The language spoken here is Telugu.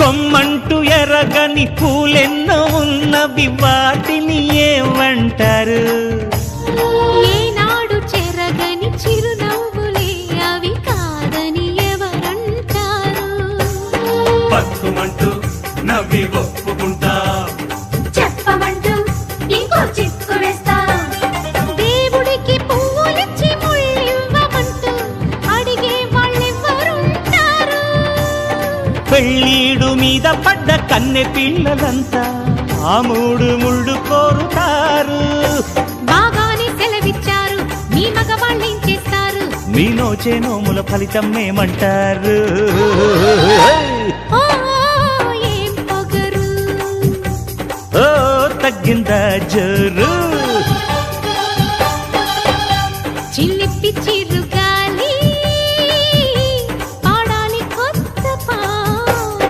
కొమ్మంటూ ఎరగని పూలెన్నో ఉన్నవి వాటిని ఏమంటారు? ఏనాడు చెరగని చిరునవ్వులే అవి కాదని ఎవరంటారు? పక్కుమంటూ నవ్వి ఒప్పుకుంటా, చెప్పమంటూ ఇంకో చిక్కు వేస్తా. దేవుడికి పువ్వులిచ్చి ముళ్ళివ్వమంటూ అడిగే వాళ్ళెవ్వరుంటారు? పెళ్ళీడు మీద పడ్డ కన్నె పిల్లలంతా ఆ మూడు ముళ్ళు కోరుతారు. బాగానే సెలవిచ్చారు, మీ మగవాళ్ళేం చేస్తారు? మీ నోచే నోముల ఫలితం ఏమంటారు? ఓ ఏం పొగరు, ఓ తగ్గిందా జోరు? చిల్లెత్తి చీర